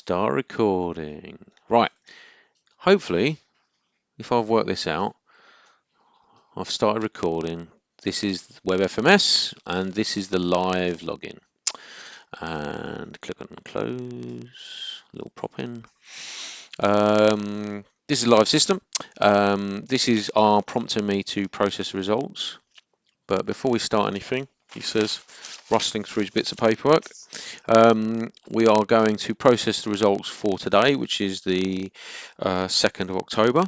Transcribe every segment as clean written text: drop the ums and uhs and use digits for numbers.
Start recording. Right. Hopefully, if I've worked this out, I've started recording. This is WebFMS, and this is the live login. And click on close. Little prop in. This is a live system. This is our prompting me to process the results. But before we start anything, he says, rustling through his bits of paperwork. We are going to process the results for today, which is the 2nd of October,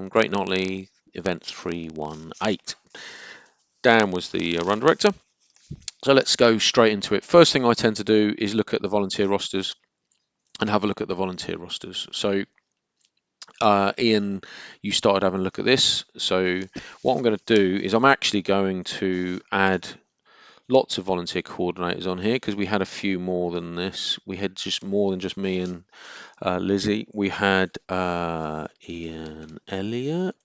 Great Nightly Event 318. Dan was the run director. So let's go straight into it. First thing I tend to do is look at the volunteer rosters and have a look at the volunteer rosters. So Ian, you started having a look at this. So what I'm going to do is I'm actually going to add lots of volunteer coordinators on here because we had a few more than this. We had just more than just me and Lizzie. We had Ian Elliott.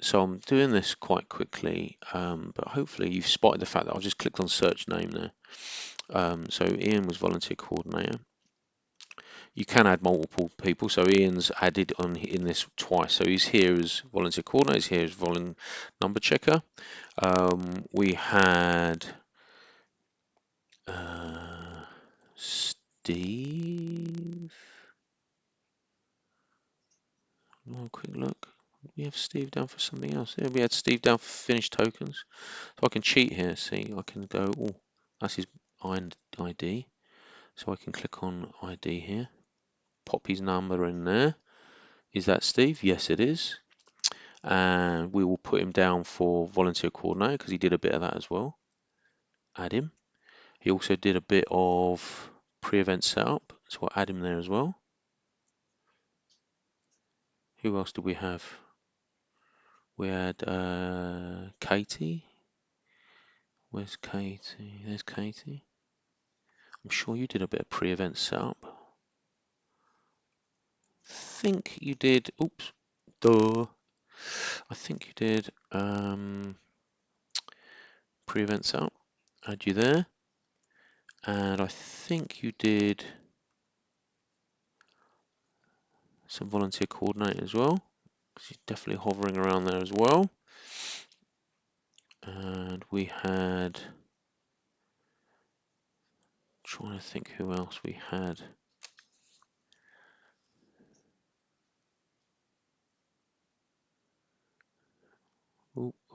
So I'm doing this quite quickly, but hopefully you've spotted the fact that I've just clicked on search name there. So Ian was volunteer coordinator. You can add multiple people, so Ian's added on in this twice. So he's here as volunteer coordinator, he's here as volunteer number checker. We had Steve. Oh, quick look. We have Steve down for something else. Yeah, we had Steve down for finished tokens. So I can cheat here. See, I can go. Oh, that's his ID. So I can click on ID here. Pop his number in there. Is that Steve? Yes, it is. And we will put him down for volunteer coordinator because he did a bit of that as well. Add him. He also did a bit of pre-event setup, so we'll add him there as well. Who else did we have? We had Katie. Where's Katie? There's Katie. I'm sure you did a bit of pre-event setup. I think you did. Oops. Duh. I think you did pre-event setup. Add you there. And I think you did some volunteer coordinator as well. She's definitely hovering around there as well. And we had, trying to think who else we had.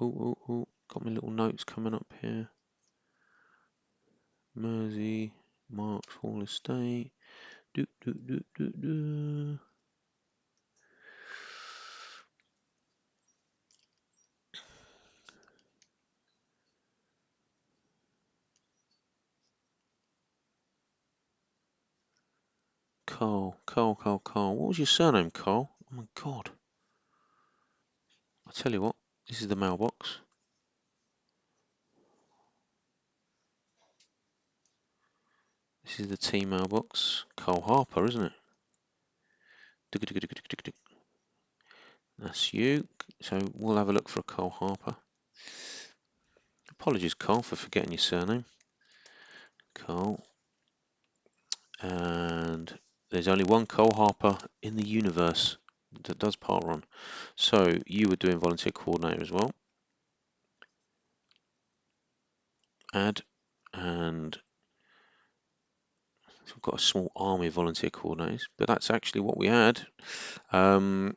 Oh, got my little notes coming up here. Mersey, Marks Hall Estate. Carl. What was your surname, Carl? Oh my God. I'll tell you what, this is the mailbox. This is the T mailbox. Carl Harper, isn't it? That's you. So we'll have a look for a Carl Harper. Apologies, Carl, for forgetting your surname. Carl. And there's only one Carl Harper in the universe that does parkrun. So you were doing volunteer coordinator as well. Add, and so we've got a small army of volunteer coordinators, but that's actually what we had. You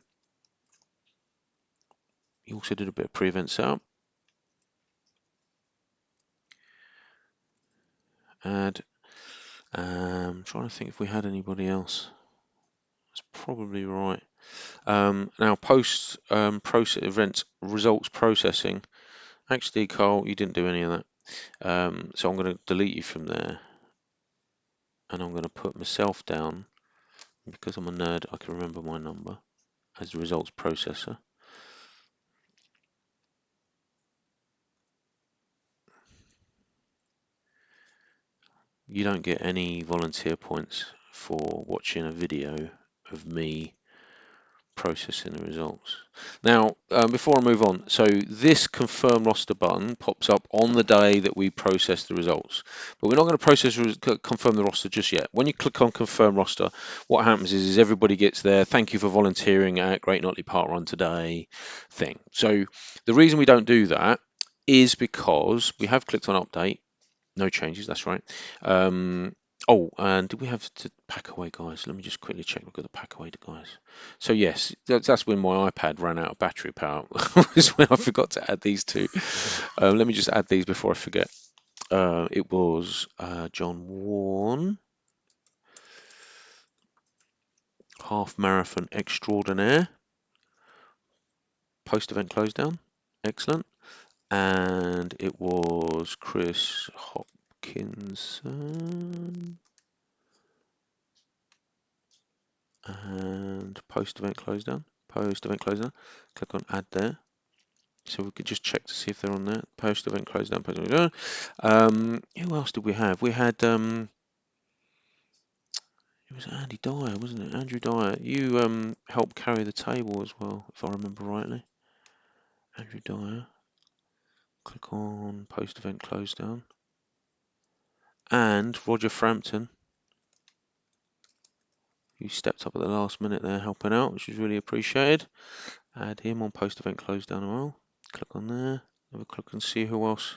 also did a bit of pre-event setup. Add. I'm trying to think if we had anybody else. That's probably right. Now post process event results processing. Actually, Carl, you didn't do any of that. So I'm going to delete you from there, and I'm going to put myself down because I'm a nerd. I can remember my number as the results processor. You don't get any volunteer points for watching a video of me processing the results. Now, before I move on, so this confirm roster button pops up on the day that we process the results, but we're not going to confirm the roster just yet. When you click on confirm roster, what happens is everybody gets their thank you for volunteering at Great Notley Park Run today thing. So the reason we don't do that is because we have clicked on update. No changes, that's right. Oh, and did we have to pack away, guys? Let me just quickly check. We've got the pack away, guys. So yes, that's when my iPad ran out of battery power. Was when I forgot to add these two. Let me just add these before I forget. It was John Warren, half marathon extraordinaire, post-event close down. Excellent. And it was Chris Hopkinson. And post-event close down. Post-event close down. Click on add there. So we could just check to see if they're on there. Post-event close down. Post-event. Who else did we have? We had it was Andy Dyer, wasn't it? Andrew Dyer. You helped carry the table as well, if I remember rightly. Andrew Dyer. Click on post-event close down. And Roger Frampton, who stepped up at the last minute there helping out, which was really appreciated. Add him on post-event close down as well. Click on there. Have a click and see who else.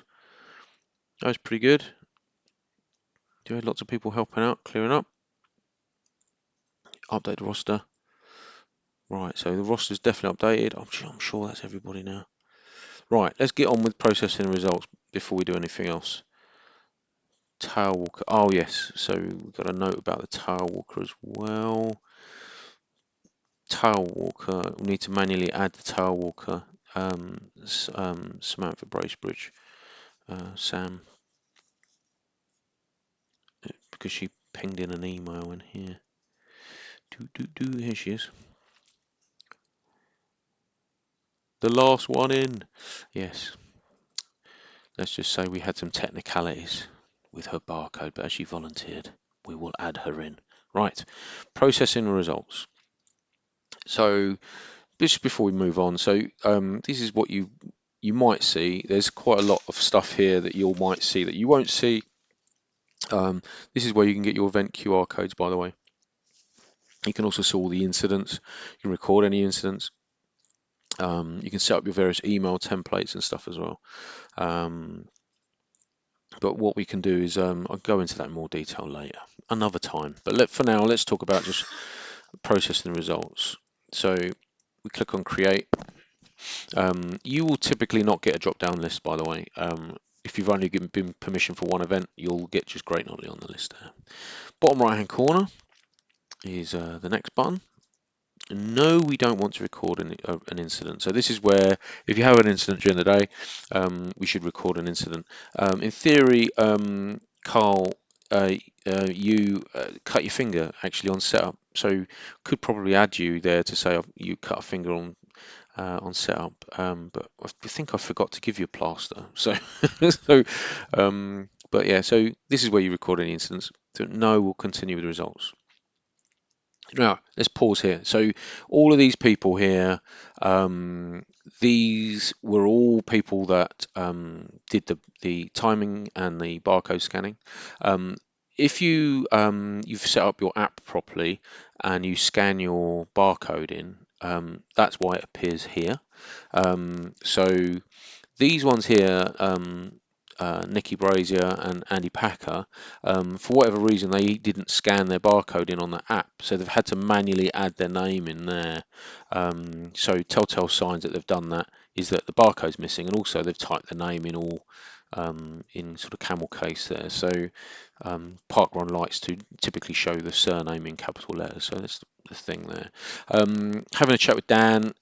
That was pretty good. You had lots of people helping out, clearing up. Update the roster. Right, so the roster's definitely updated. I'm sure that's everybody now. Right, let's get on with processing the results before we do anything else. Tower walker. Oh yes, so we've got a note about the tower walker as well. Tower walker. We need to manually add the tower walker. Samantha Bracebridge. Sam, because she pinged in an email in here. Here she is. The last one in. Yes. Let's just say we had some technicalities with her barcode, but as she volunteered, we will add her in. Right. Processing results. So just before we move on, so this is what you might see. There's quite a lot of stuff here that you might see that you won't see. This is where you can get your event QR codes, by the way. You can also see all the incidents. You can record any incidents. You can set up your various email templates and stuff as well. But what we can do is, I'll go into that in more detail later, another time. But for now, let's talk about just processing the results. So we click on create. You will typically not get a drop-down list, by the way. If you've only been permission for one event, you'll get just Great Notley on the list there. Bottom right-hand corner is the next button. No, we don't want to record an incident. So this is where, if you have an incident during the day, we should record an incident. In theory, Carl, you cut your finger actually on setup, so could probably add you there to say you cut a finger on setup. But I think I forgot to give you a plaster. So, but yeah, so this is where you record any incidents. So no, we'll continue with the results. Now, let's pause here. So all of these people here, these were all people that did the timing and the barcode scanning. If you've set up your app properly and you scan your barcode in, that's why it appears here. So these ones here, Nikki Brazier and Andy Packer, for whatever reason, they didn't scan their barcode in on the app, so they've had to manually add their name in there. So telltale signs that they've done that is that the barcode's missing, and also they've typed the name in all in sort of camel case there. So parkrun likes to typically show the surname in capital letters, so that's the thing there. Having a chat with Dan,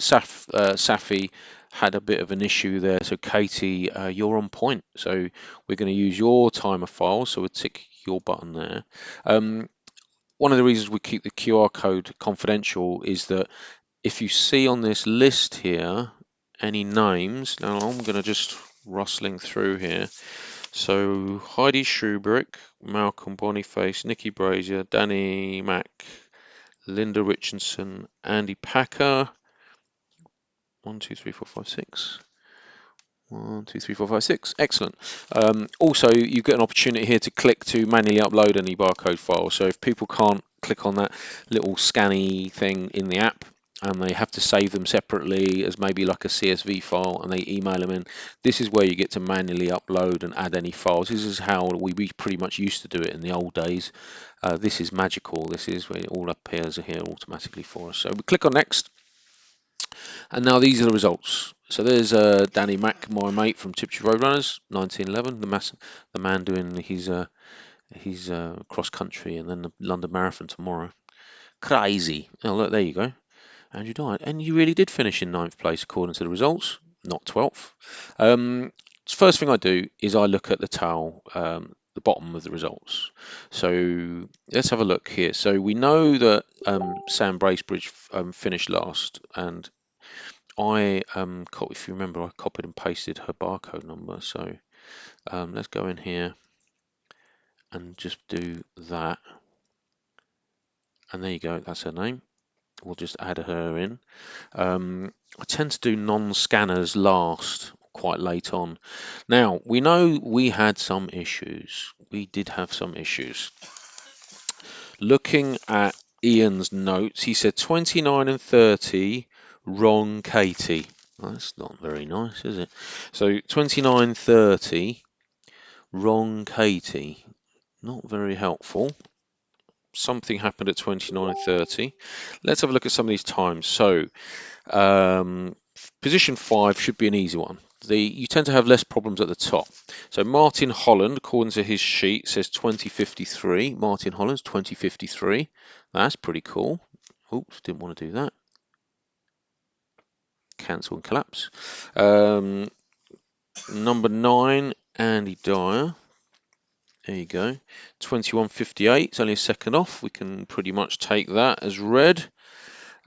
Safi had a bit of an issue there. So Katie, you're on point. So we're going to use your timer file. So we'll tick your button there. One of the reasons we keep the QR code confidential is that if you see on this list here any names, now I'm going to just rustling through here. So Heidi Schubrick, Malcolm Boniface, Nikki Brazier, Danny Mack, Linda Richardson, Andy Packer. 1, 2, 3, 4, 5, 6. 1, 2, 3, 4, 5, 6. Excellent. Also, you get an opportunity here to click to manually upload any barcode file. So if people can't click on that little scanny thing in the app and they have to save them separately as maybe like a CSV file and they email them in, this is where you get to manually upload and add any files. This is how we pretty much used to do it in the old days. This is magical. This is where it all appears here automatically for us. So we click on next. And now these are the results. So there's Danny Mack, my mate from Tiptree Roadrunners, 1911. The man doing his cross country and then the London Marathon tomorrow. Crazy. Oh look, there you go. Andrew died, and you really did finish in 9th place according to the results, not 12th. First thing I do is I look at the towel, the bottom of the results. So let's have a look here. So we know that Sam Bracebridge finished last, and if you remember, I copied and pasted her barcode number. So let's go in here and just do that. And there you go, that's her name. We'll just add her in. I tend to do non-scanners last, quite late on. Now, we know we had some issues. We did have some issues. Looking at Ian's notes, he said 29 and 30, wrong Katie. That's not very nice, is it? So 29:30, wrong Katie. Not very helpful. Something happened at 29:30. Let's have a look at some of these times. So position 5 should be an easy one. You tend to have less problems at the top. So Martin Holland, according to his sheet, says 20:53. Martin Holland's 20:53. That's pretty cool. Oops, didn't want to do that. Cancel and collapse. Number 9, Andy Dyer. There you go. 21:58. It's only a second off. We can pretty much take that as read.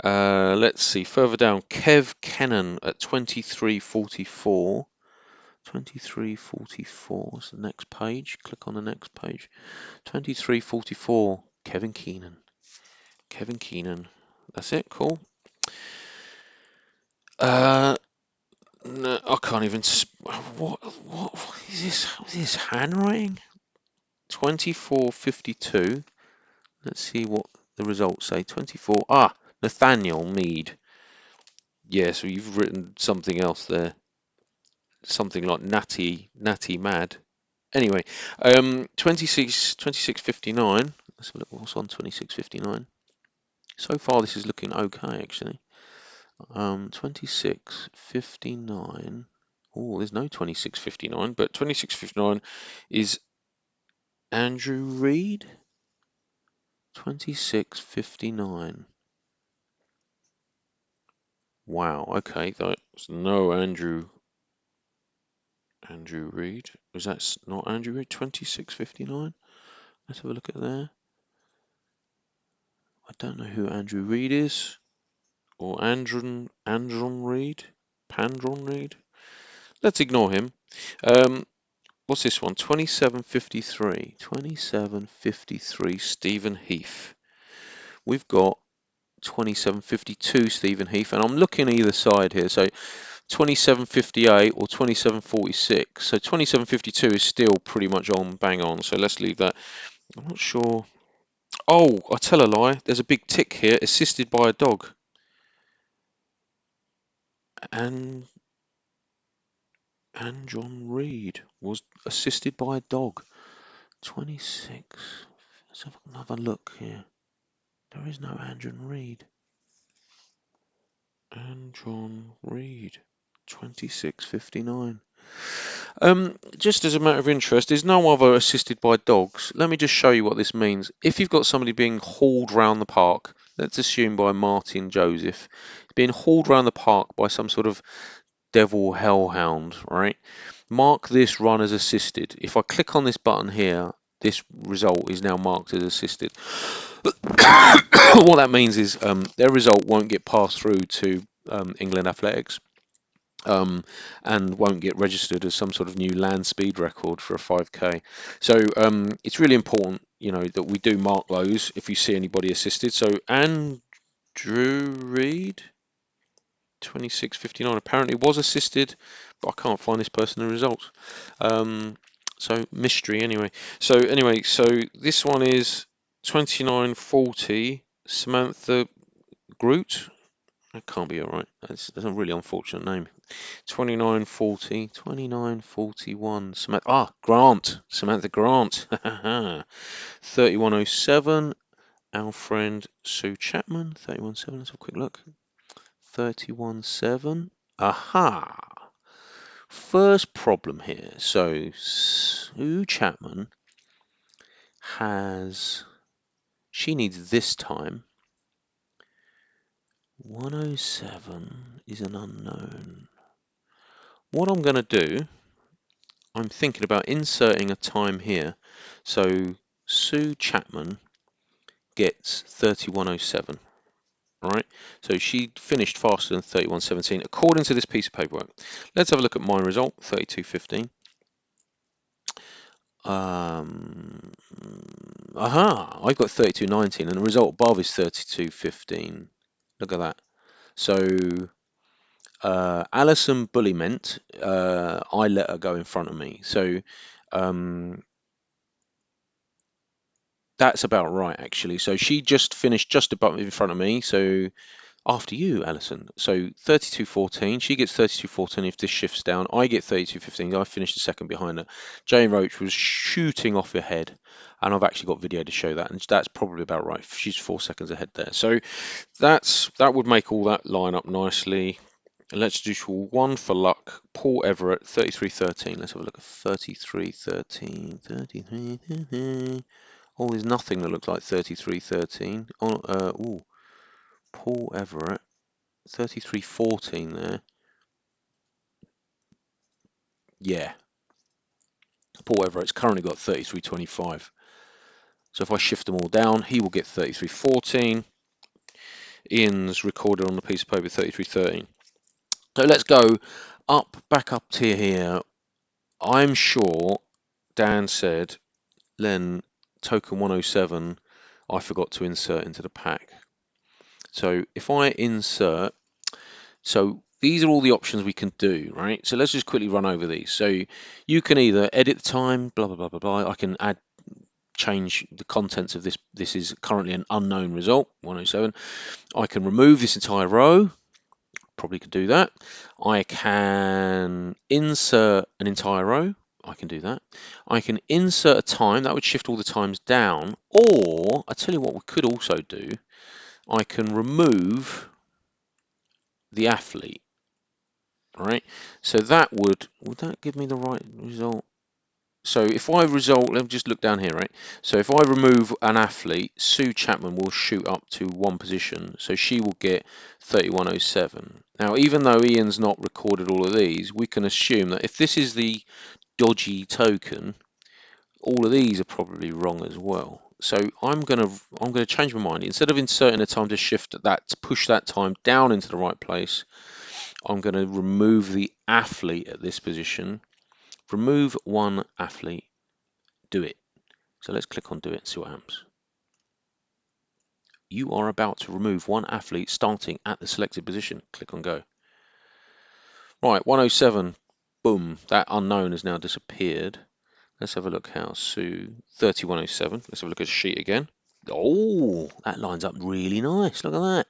Let's see. Further down, Kev Kennan at 23:44. 23:44. What's the next page? Click on the next page. 23:44. Kevin Keenan. Kevin Keenan. That's it. Cool. No, I can't even. What is this? What is this handwriting? 24:52. Let's see what the results say. 24. Nathaniel Mead. Yeah, so you've written something else there. Something like Natty Mad. Anyway, 26:59. Let's have a look what's on 26:59. So far, this is looking okay, actually. 26:59. Oh, there's no 26:59, but 26:59 is Andrew Reid. 26:59. Wow. Okay, that's no Andrew Reid. Was that not Andrew Reid? 26:59. Let's have a look at there. I don't know who Andrew Reid is, or Andron Reid, Pandron Reid. Let's ignore him. What's this one? 27:53. 27:53. Stephen Heath. We've got 27:52 Stephen Heath, and I'm looking either side here. So 27:58 or 27:46. So 27:52 is still pretty much on, bang on. So let's leave that. I'm not sure. Oh, I tell a lie. There's a big tick here. Assisted by a dog. And John Reed was assisted by a dog. 26. Let's have another look here. There is no Andrew Reed. Andron Reed. 26:59. Just as a matter of interest, there's no other assisted by dogs. Let me just show you what this means. If you've got somebody being hauled round the park, let's assume by Martin Joseph, being hauled round the park by some sort of devil hellhound, right? Mark this run as assisted. If I click on this button here, this result is now marked as assisted. What that means is their result won't get passed through to England Athletics. and won't get registered as some sort of new land speed record for a 5K. So it's really important, that we do mark those if you see anybody assisted. So Andrew Reed, 26:59, apparently was assisted, but I can't find this person in the results. So mystery anyway. So this one is 29:40. Samantha Groot. That can't be all right. That's a really unfortunate name. 29:40, 29:41. Grant. Samantha Grant. 31:07. Our friend Sue Chapman. 31:07. Let's have a quick look. 31:07. Aha. First problem here. So Sue Chapman she needs this time. 107 is an unknown. What I'm going to do, I'm thinking about inserting a time here. So Sue Chapman gets 31:07. Right, so she finished faster than 31:17 according to this piece of paperwork. Let's have a look at my result, 32:15. I've got 32:19 and the result above is 32:15. Look at that. So Alison Bulliment, I let her go in front of me. So that's about right, actually. So she just finished just above in front of me. So after you, Alison. So 32:14. She gets 32:14 if this shifts down. I get 32:15. I finished a second behind her. Jane Roach was shooting off ahead, and I've actually got video to show that, and that's probably about right. She's 4 seconds ahead there. So that would make all that line up nicely. Let's do one for luck. Paul Everett, 33:13. Let's have a look at 33:13. 33:13. Oh, there's nothing that looks like 33:13. Oh, Paul Everett, 33:14 there. Yeah. Paul Everett's currently got 33:25. So if I shift them all down, he will get 33:14. Ian's recorded on the piece of paper 33:13. So let's go back up to here. I'm sure Dan said, Len, token 107, I forgot to insert into the pack. So if I insert, so these are all the options we can do, right? So let's just quickly run over these. So you can either edit the time, blah, blah, blah, blah, blah. I can change the contents of this. This is currently an unknown result, 107. I can remove this entire row. Probably could do that. I can insert an entire row. I can do that. I can insert a time. That would shift all the times down. Or, I tell you what we could also do. I can remove the athlete. Right? So that would that give me the right result? So if I let me just look down here, right? So if I remove an athlete, Sue Chapman will shoot up to one position. So she will get 31:07. Now, even though Ian's not recorded all of these, we can assume that if this is the dodgy token, all of these are probably wrong as well. So I'm gonna change my mind. Instead of inserting a time to shift that, to push that time down into the right place, I'm going to remove the athlete at this position. Remove one athlete. Do it. So let's click on do it and see what happens. You are about to remove one athlete starting at the selected position. Click on go. Right, 107. Boom. That unknown has now disappeared. Let's have a look how Sue 31:07. Let's have a look at the sheet again. Oh, that lines up really nice. Look at that.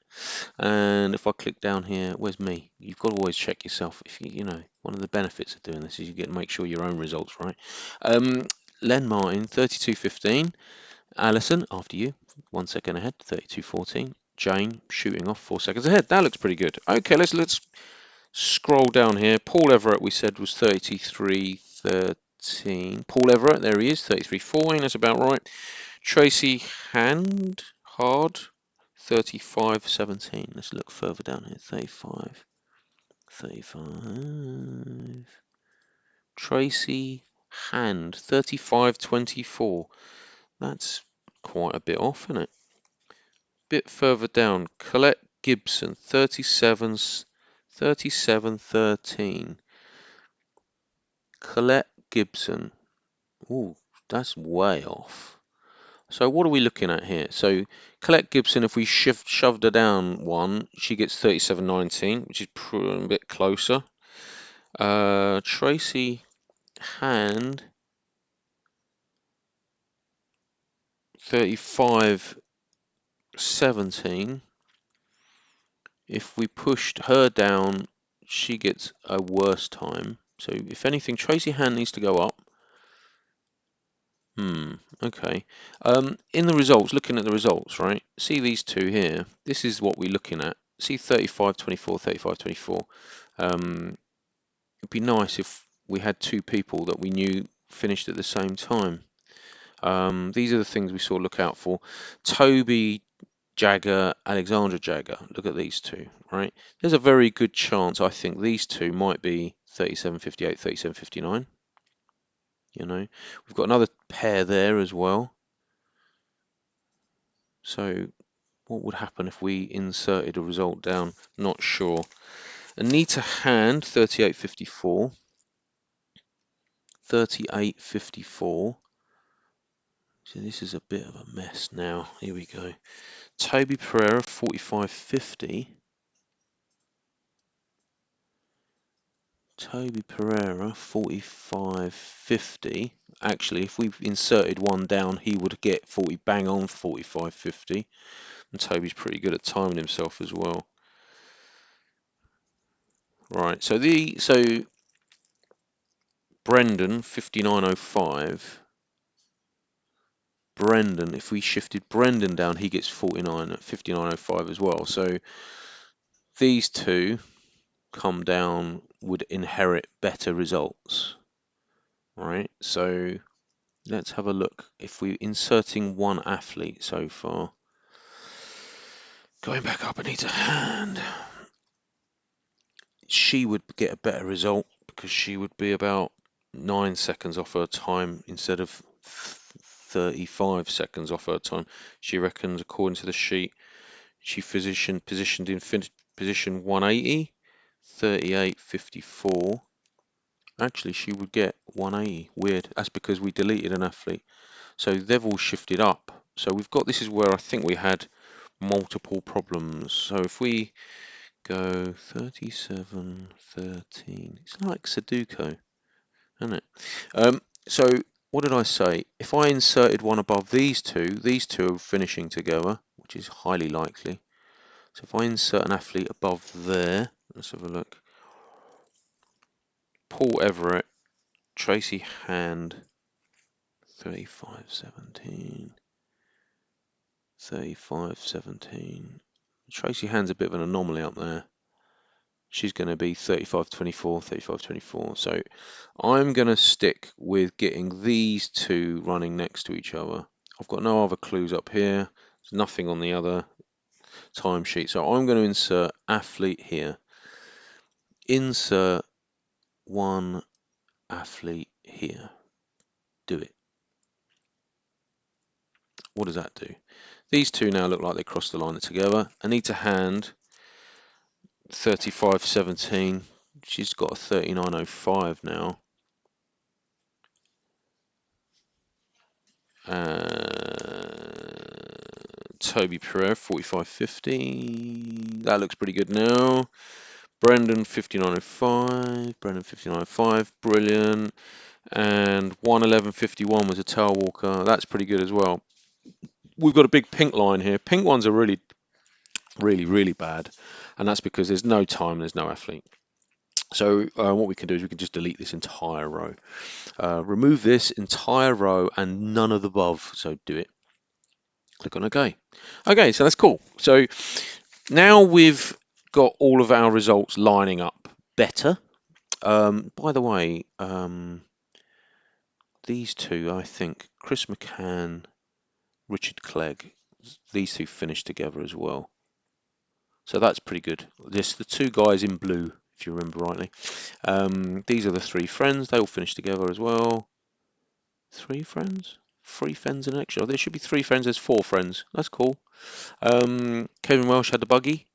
And if I click down here, where's me? You've got to always check yourself. If you know, one of the benefits of doing this is you get to make sure your own results right. Len Martin, 32:15. Alison, after you, 1 second ahead, 32:14. Jane shooting off 4 seconds ahead. That looks pretty good. Okay, let's scroll down here. Paul Everett, we said, was 33:13. Paul Everett, there he is, 33:14. That's about right. Tracy Hard, 35:17. Let's look further down here. 35. Tracy Hand, 35:24. That's quite a bit off, isn't it? Bit further down, Colette Gibson, 37:13. 37-13. Colette Gibson. Ooh, that's way off. So what are we looking at here? So Colette Gibson, if we shoved her down one, she gets 37-19, which is a bit closer. Tracy Hand, 35-17. If we pushed her down, she gets a worse time. So if anything, Tracy Hand needs to go up. Okay. In the results, looking at the results, right? See these two here. This is what we're looking at. See 35-24, 35-24. It'd be nice if we had two people that we knew finished at the same time. These are the things we sort of look out for. Toby Jagger, Alexandra Jagger. Look at these two, right? There's a very good chance, I think, these two might be 37-58, 37-59. You know, we've got another pair there as well. So what would happen if we inserted a result down? Not sure. Anita Hand, 38-54. 38-54. So this is a bit of a mess now. Here we go. Toby Pereira, 45-50. Toby Pereira, 45-50. Actually, if we've inserted one down, he would get 40, bang on 45-50. And Toby's pretty good at timing himself as well. Right, so Brendan, 59.05. Brendan, if we shifted Brendan down, he gets 49 at 59.05 as well. So these two come down would inherit better results. Right, so let's have a look. If we're inserting one athlete so far, going back up, Anita Hand, she would get a better result because she would be about 9 seconds off her time instead of 35 seconds off her time. She reckons, according to the sheet, she positioned in position 180, 38.54. Actually, she would get 180. Weird. That's because we deleted an athlete. So they've all shifted up. So we've got, this is where I think we had multiple problems. So if we go 37-13, it's like Sudoku, isn't it? So what did I say? If I inserted one above these two are finishing together, which is highly likely. So if I insert an athlete above there, let's have a look. Paul Everett, Tracy Hand, 35-17. 35-17. Tracy Hand's a bit of an anomaly up there. She's going to be 35-24, 35-24. So I'm going to stick with getting these two running next to each other. I've got no other clues up here. There's nothing on the other timesheet. So I'm going to insert athlete here. Insert one athlete here. Do it. What does that do? These two now look like they crossed the line together. Anita Hand, 35-17. She's got a 39.05 now. Toby Pereira, 45.50. That looks pretty good now. Brendan, 59.05. Brendan, 59.05. Brilliant. And 111.51 was a tail walker. That's pretty good as well. We've got a big pink line here. Pink ones are really, really, really bad. And that's because there's no time, there's no athlete. So what we can do is we can just delete this entire row. Remove this entire row and none of the above. So do it. Click on OK. Okay, so that's cool. So now we've got all of our results lining up better. By the way, these two, I think, Chris McCann, Richard Clegg, these two finished together as well. So that's pretty good. Just the two guys in blue, if you remember rightly. These are the three friends. They all finished together as well. Three friends? Three friends and extra. There should be three friends. There's four friends. That's cool. Kevin Welsh had the buggy.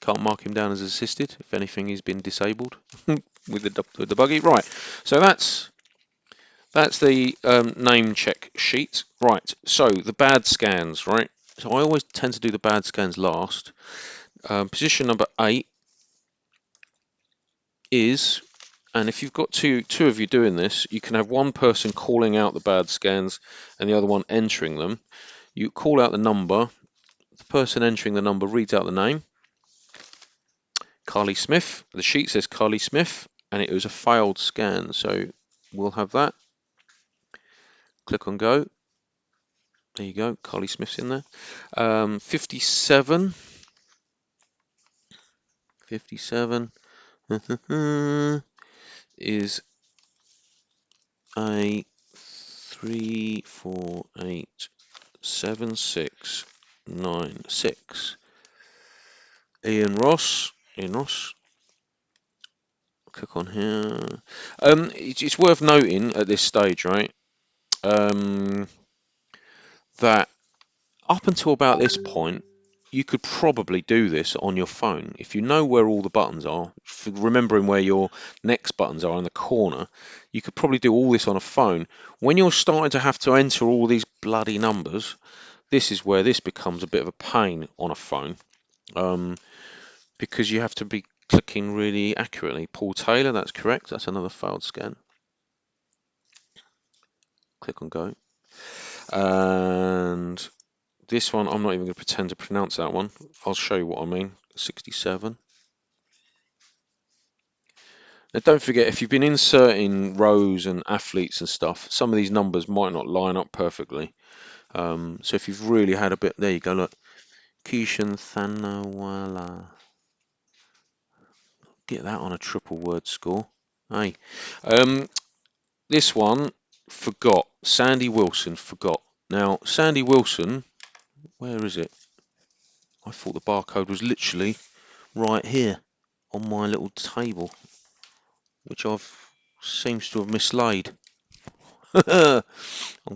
Can't mark him down as assisted. If anything, he's been disabled with the buggy. Right. So that's the name check sheet. Right. So the bad scans. Right. So I always tend to do the bad scans last. Position number 8 is, and if you've got two of you doing this, you can have one person calling out the bad scans and the other one entering them. You call out the number. The person entering the number reads out the name. Carly Smith. The sheet says Carly Smith, and it was a failed scan. So we'll have that. Click on go. There you go. Carly Smith's in there. 57. 57 is a 3487696. Ian Ross. Click on here. It's worth noting at this stage, right, that up until about this point, you could probably do this on your phone. If you know where all the buttons are, remembering where your next buttons are in the corner, you could probably do all this on a phone. When you're starting to have to enter all these bloody numbers, this is where this becomes a bit of a pain on a phone, because you have to be clicking really accurately. Paul Taylor, that's correct. That's another failed scan. Click on go. And this one, I'm not even going to pretend to pronounce that one. I'll show you what I mean. 67. Now don't forget, if you've been inserting rows and athletes and stuff, some of these numbers might not line up perfectly. So if you've really had a bit, there you go, look. Kishan Thanawala. Get that on a triple word score. Hey. This one, forgot. Sandy Wilson, forgot. Now, Sandy Wilson, where is it? I thought the barcode was literally right here on my little table, which I've seems to have mislaid. I'm going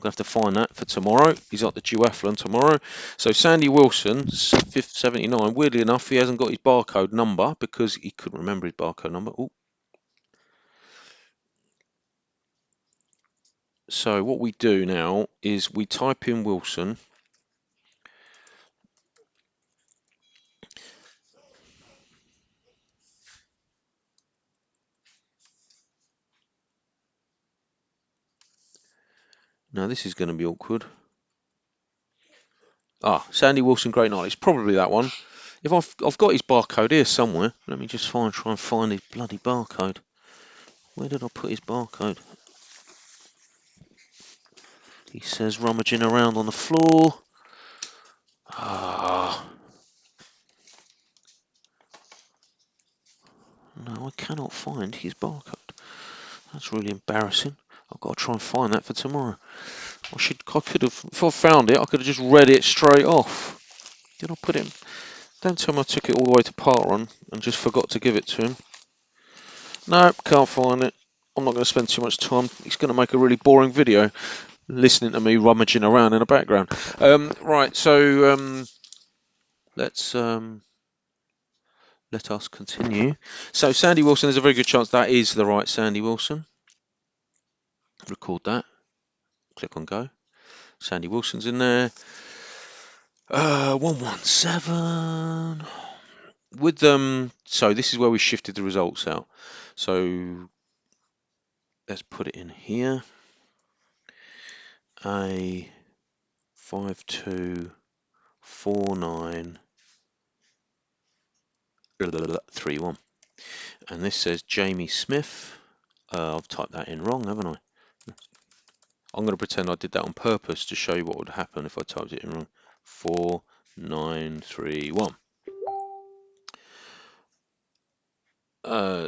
to have to find that for tomorrow. He's at the duathlon tomorrow. So Sandy Wilson, 79. Weirdly enough, he hasn't got his barcode number because he couldn't remember his barcode number. Ooh. So what we do now is we type in Wilson. Now this is going to be awkward. Ah, Sandy Wilson, Great Night. It's probably that one. If I've got his barcode here somewhere. Let me just try and find his bloody barcode. Where did I put his barcode? He says rummaging around on the floor. Ah, no, I cannot find his barcode. That's really embarrassing. I've got to try and find that for tomorrow. I could have, if I found it, I could have just read it straight off. Did I put it? Don't tell me I took it all the way to parkrun and just forgot to give it to him. No, can't find it. I'm not going to spend too much time. It's going to make a really boring video listening to me rummaging around in the background. Right, so let's let us continue. So Sandy Wilson, there's a very good chance that is the right Sandy Wilson. Record that. Click on go. Sandy Wilson's in there. 117. With them, so this is where we shifted the results out. So let's put it in here. A 524931. And this says Jamie Smith. I've typed that in wrong, haven't I? I'm going to pretend I did that on purpose to show you what would happen if I typed it in wrong. 4931.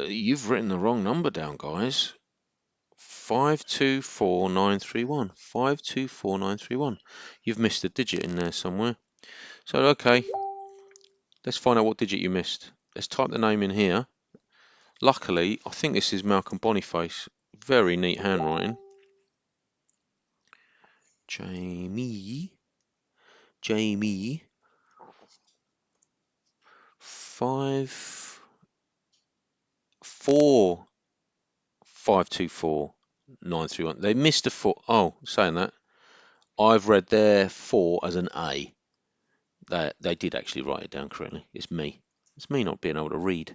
You've written the wrong number down, guys. 524931. 524931. You've missed a digit in there somewhere. So, okay. Let's find out what digit you missed. Let's type the name in here. Luckily, I think this is Malcolm Boniface. Very neat handwriting. Jamie 5 4 5 2 4 9 3 1. They missed a 4. Oh, saying that, I've read their 4 as an A. They did actually write it down correctly. It's me. It's me not being able to read.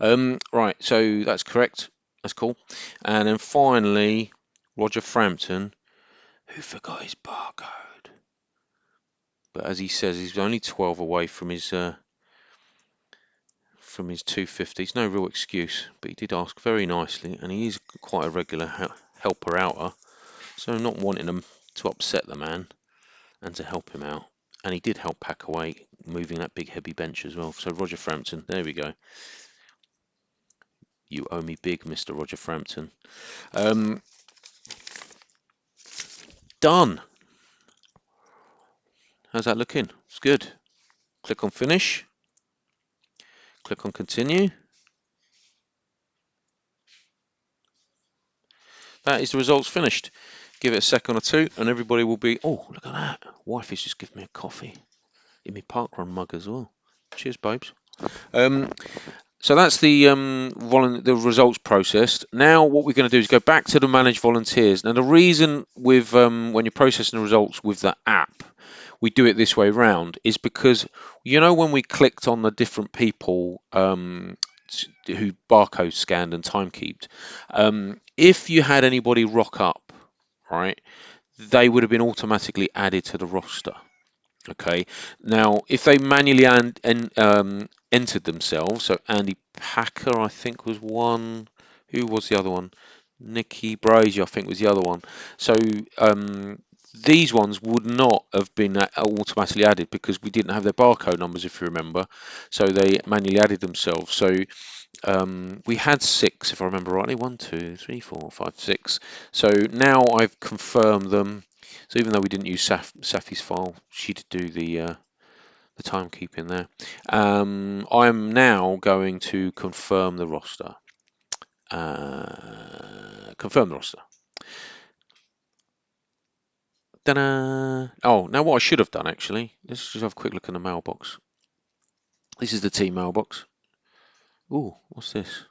Right, so that's correct. That's cool. And then finally, Roger Frampton, who forgot his barcode. But as he says, he's only 12 away from his 250. It's no real excuse, but he did ask very nicely, and he is quite a regular helper outer. So not wanting him to upset the man and to help him out. And he did help pack away, moving that big heavy bench as well. So Roger Frampton, there we go. You owe me big, Mr. Roger Frampton. Done. How's that looking? It's good. Click on finish. Click on continue. That is the results finished. Give it a second or two and everybody will be, oh, look at that. Wife has just given me a coffee in my parkrun mug as well. Cheers, babes. So that's the results processed. Now what we're going to do is go back to the manage volunteers. Now the reason with when you're processing the results with the app, we do it this way round is because when we clicked on the different people who barcode scanned and timekeeped, if you had anybody rock up, right, they would have been automatically added to the roster. Okay, now if they manually entered themselves, so Andy Packer, I think, was one. Who was the other one? Nikki Brazier, I think, was the other one. So these ones would not have been automatically added because we didn't have their barcode numbers, if you remember. So they manually added themselves. So we had 6, if I remember rightly. 1, 2, 3, 4, 5, 6. So now I've confirmed them. So even though we didn't use Safi's file, she did do the timekeeping there. I'm now going to confirm the roster. Confirm the roster. Ta-da! Oh, now what I should have done actually, let's just have a quick look in the mailbox. This is the team mailbox. Ooh, what's this?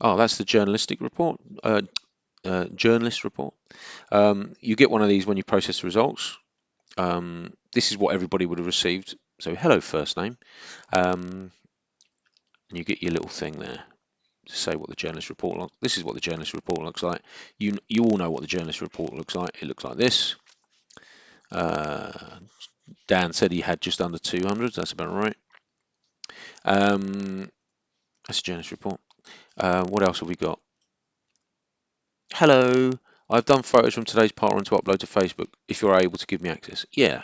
Oh, that's the journalistic report. Journalist report. You get one of these when you process the results. This is what everybody would have received. So hello, first name. And you get your little thing there to say what the journalist report looks. This is what the journalist report looks like. You all know what the journalist report looks like. It looks like this. Dan said he had just under 200. That's about right. That's a journalist report. What else have we got? Hello. I've done photos from today's parkrun to upload to Facebook. If you're able to give me access, yeah.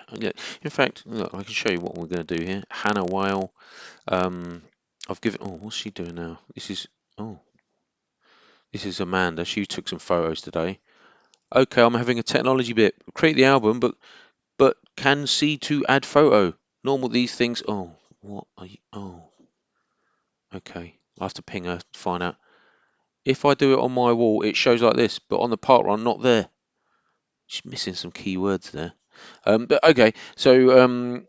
In fact, look, I can show you what we're going to do here. Hannah Whale. I've given. Oh, what's she doing now? This is Amanda. She took some photos today. Okay, I'm having a technology bit. Create the album, but can see to add photo. Normal these things. Oh, what are you? Oh, okay. I'll have to ping her to find out. If I do it on my wall, it shows like this, but on the parkrun, not there. She's missing some keywords there. But okay, so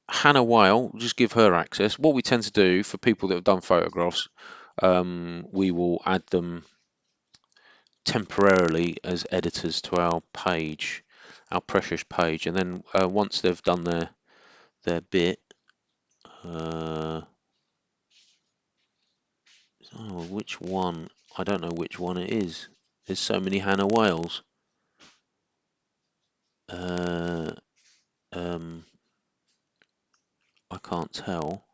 Hannah Weil, we'll just give her access. What we tend to do for people that have done photographs, we will add them temporarily as editors to our page, our precious page, and then once they've done their bit, oh, which one? I don't know which one it is. There's so many Hannah Wales. I can't tell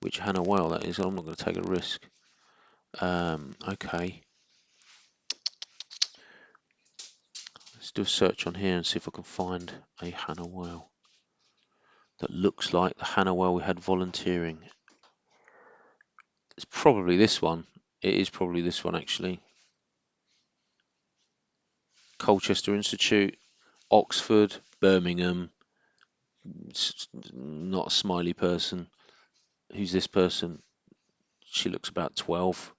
which Hannah Whale that is. I'm not going to take a risk. Okay. Let's do a search on here and see if I can find a Hannah Whale that looks like the Hannah Whale we had volunteering. It's probably this one. It is probably this one actually. Colchester Institute, Oxford, Birmingham. It's not a smiley person. Who's this person? She looks about 12.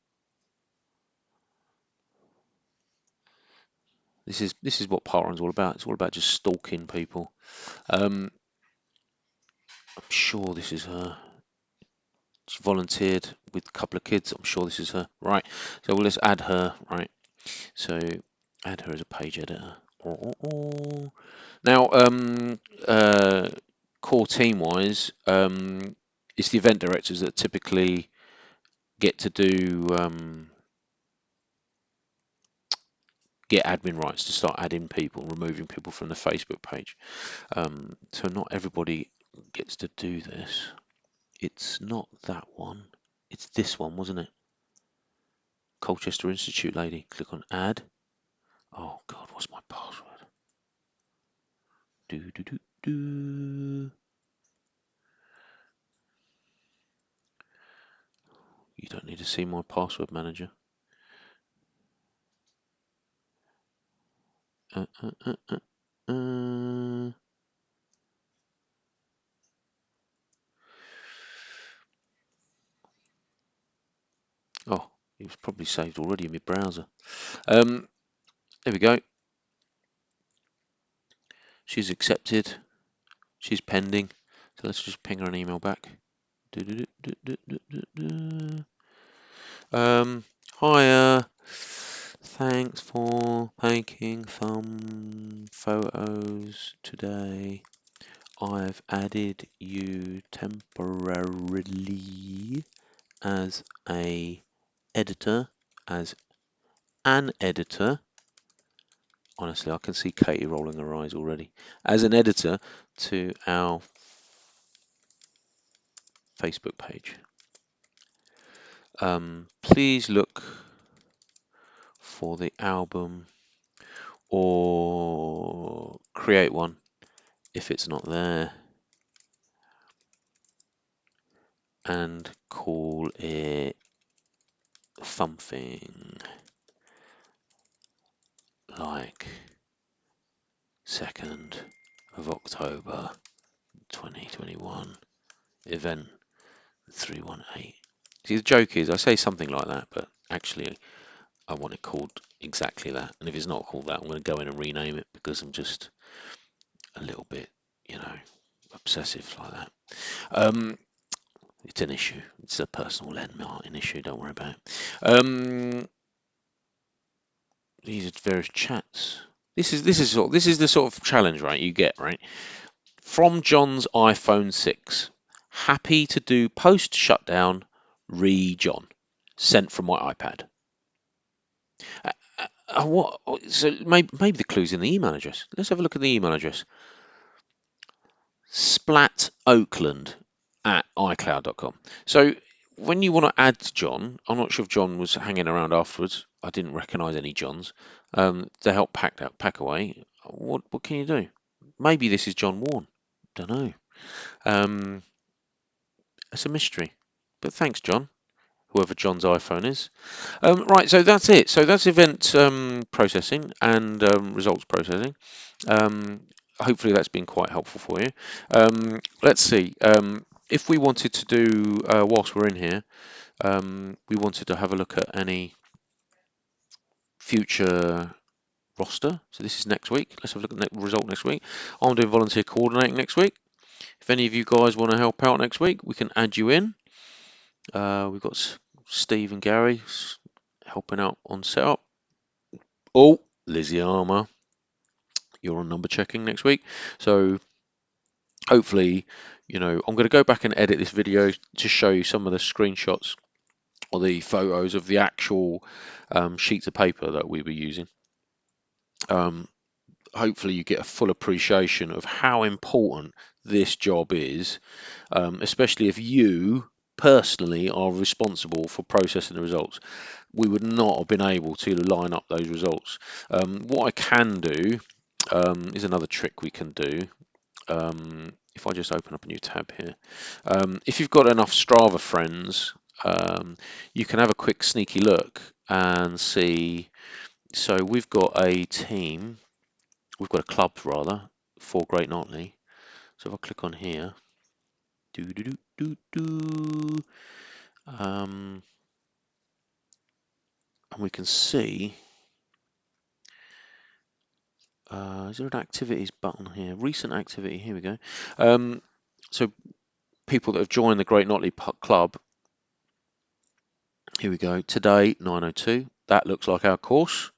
This is what parkrun's all about. It's all about just stalking people. I'm sure this is her. She volunteered with a couple of kids. I'm sure this is her. Right. So let's add her. Right. So add her as a page editor. Now, core team wise, it's the event directors that typically get to do get admin rights to start adding people, removing people from the Facebook page. So not everybody gets to do this. It's not that one. It's this one, wasn't it? Colchester Institute lady. Click on add. Oh God, what's my password? Do do do do. You don't need to see my password manager. Uh, uh, uh, uh, uh. Oh, it was probably saved already in my browser. There we go. She's accepted. She's pending. So let's just ping her an email back. Hiya. Thanks for taking some photos today. I've added you temporarily as a editor, as an editor. Honestly, I can see Katie rolling her eyes already. As an editor to our Facebook page. Please look for the album or create one if it's not there and call it something like 2nd of October 2021 event 318. See, the joke is I say something like that, but actually I want it called exactly that. And if it's not called that, I'm going to go in and rename it because I'm just a little bit, obsessive like that. It's an issue. It's a personal Martin issue. Don't worry about it. These are various chats. This is the sort of challenge, right? You get right from John's iPhone 6. Happy to do post shutdown. John. Sent from my iPad. What? So maybe the clue's in the email address. Let's have a look at the email address. splatoakland@icloud.com. So when you want to add John, I'm not sure if John was hanging around afterwards. I didn't recognise any Johns to help pack away. What can you do? Maybe this is John Warren. Don't know. It's a mystery. But thanks, John. Whoever John's iPhone is. Right, so that's it. So that's event processing and results processing. Hopefully that's been quite helpful for you. Let's see. If we wanted to do, whilst we're in here, we wanted to have a look at any future roster. So this is next week. Let's have a look at the result next week. I'm doing volunteer coordinating next week. If any of you guys want to help out next week, we can add you in. We've got Steve and Gary helping out on setup. Oh, Lizzie Armour, you're on number checking next week. So hopefully, I'm going to go back and edit this video to show you some of the screenshots or the photos of the actual sheets of paper that we were using. Hopefully you get a full appreciation of how important this job is, especially if you personally are responsible for processing the results. We would not have been able to line up those results. What I can do is another trick we can do. If I just open up a new tab here, if you've got enough Strava friends, you can have a quick sneaky look and see. So we've got a team, we've got a club rather, for Great Notley. So if I click on here, and we can see, is there an activities button here? Recent activity, here we go. So people that have joined the Great Notley Club. Here we go. Today, 9:02. That looks like our course.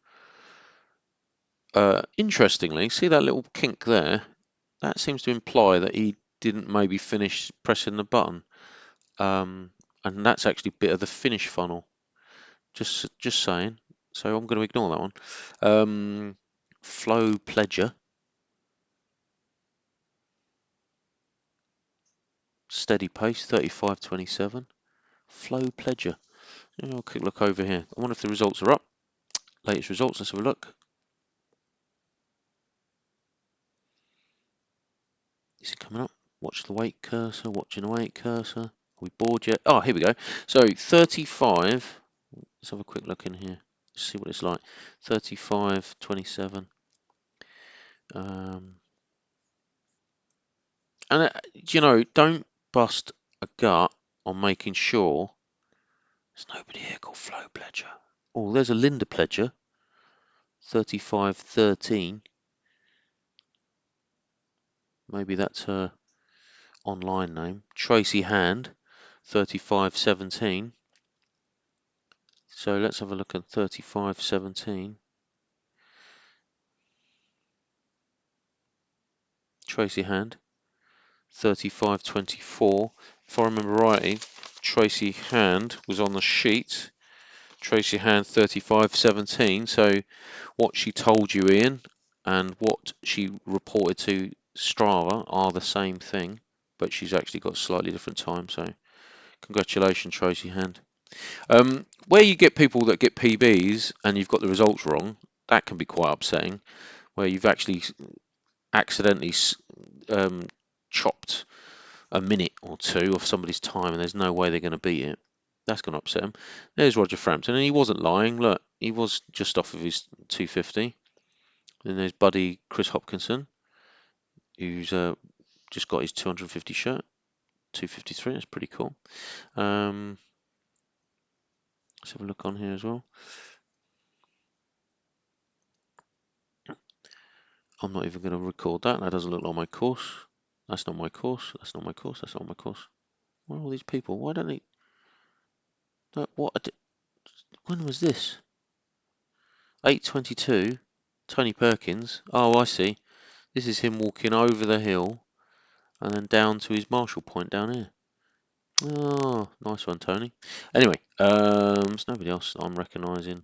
Interestingly, see that little kink there? That seems to imply that he didn't maybe finish pressing the button. And that's actually a bit of the finish funnel. Just saying. So I'm going to ignore that one. Flow Pledger. Steady pace, 35.27. Flow Pledger. I'll quick look over here. I wonder if the results are up. Latest results, let's have a look. Is it coming up? Watch the weight cursor, watching the weight cursor. Are we bored yet? Oh, here we go. So 35. Let's have a quick look in here. See what it's like. 35.27. And you know, don't bust a gut on making sure there's nobody here called Flo Pledger. Oh, there's a Linda Pledger. 35.13. Maybe that's her online name. Tracy Hand. 35.17. So let's have a look at 35.17. Tracy Hand. 35.24. If I remember rightly, Tracy Hand was on the sheet. Tracy Hand 35.17. So what she told you, Ian, and what she reported to Strava are the same thing, but she's actually got a slightly different time. So congratulations, Tracy Hand. Where you get people that get PBs and you've got the results wrong, that can be quite upsetting. Where you've actually accidentally chopped a minute or two of somebody's time and there's no way they're going to beat it. That's going to upset him. There's Roger Frampton, and he wasn't lying. Look, he was just off of his 250. Then there's Buddy Chris Hopkinson, who's just got his 250 shirt, 253. That's pretty cool. Let's have a look on here as well. I'm not even going to record that. That doesn't look like my course. That's not my course. That's not my course. That's not my course. Where are all these people? Why don't they? What? When was this? 8:22. Tony Perkins. Oh, I see. This is him walking over the hill and then down to his Marshall point down here. Oh, nice one, Tony. Anyway, there's nobody else I'm recognising.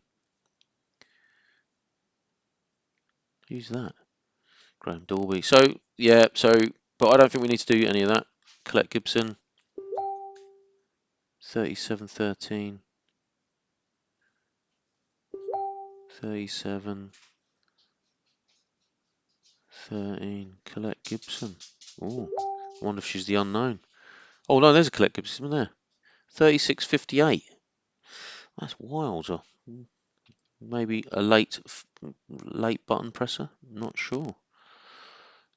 Who's that? Graham Dorby. So, yeah, but I don't think we need to do any of that. Colette Gibson, 37.13. 37.13. Colette Gibson. Oh, I wonder if she's the unknown. Oh, no, there's a Colette Gibson there. 36.58. That's wild. Maybe a late button presser. Not sure.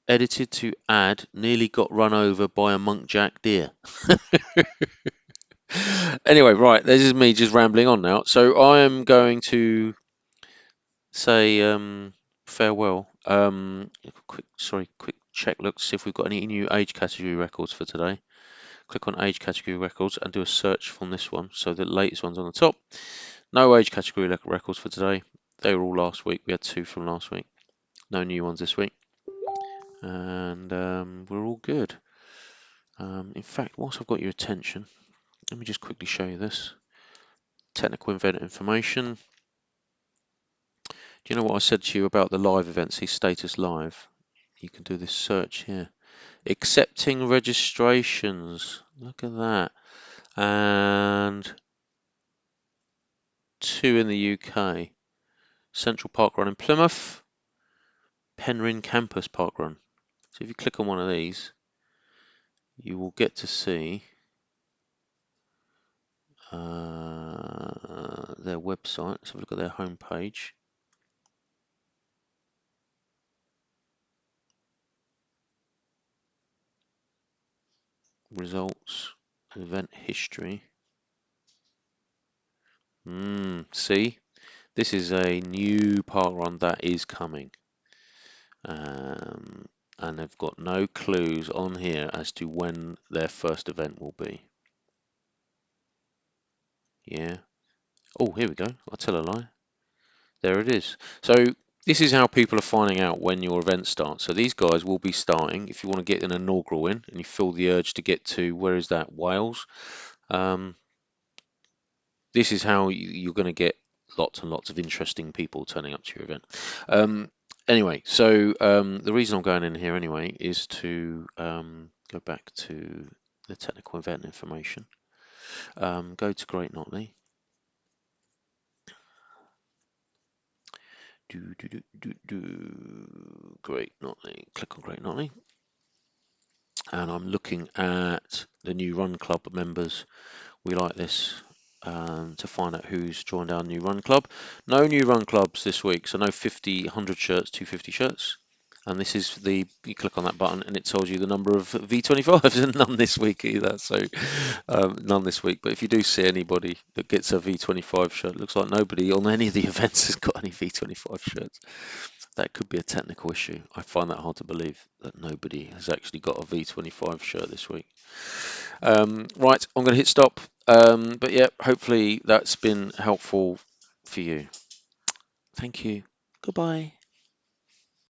Edited to add, nearly got run over by a muntjac deer. Anyway, right, this is me just rambling on now. So I am going to say farewell. Quick check. Look, see if we've got any new age category records for today. Click on age category records and do a search from this one. So the latest one's on the top. No age category records for today. They were all last week. We had 2 from last week. No new ones this week. And we're all good. In fact, whilst I've got your attention, let me just quickly show you this. Technical event information. Do you know what I said to you about the live events? See status live. You can do this search here. Accepting registrations. Look at that. And 2 in the UK. Central Park Run in Plymouth. Penryn Campus Park Run. So if you click on one of these, you will get to see their website. Let's have a look at their homepage. Results, event history. See, this is a new park run that is coming. and they've got no clues on here as to when their first event will be. Yeah. Oh, here we go. I'll tell a lie. There it is. So this is how people are finding out when your event starts. So these guys will be starting, if you want to get an inaugural in and you feel the urge to get to, where is that, Wales? This is how you're going to get lots and lots of interesting people turning up to your event. Anyway, so the reason I'm going in here anyway is to go back to the technical event information. Go to Great Notley. Great Notley. Click on Great Notley. And I'm looking at the new Run Club members. We like this to find out who's joined our new Run Club. No new Run Clubs this week, so no 50, 100 shirts, 250 shirts. And this is you click on that button and it tells you the number of V25s, and none this week either. So none this week. But if you do see anybody that gets a V25 shirt, looks like nobody on any of the events has got any V25 shirts. That could be a technical issue. I find that hard to believe that nobody has actually got a V25 shirt this week. Right, I'm going to hit stop. But yeah, hopefully that's been helpful for you. Thank you. Goodbye.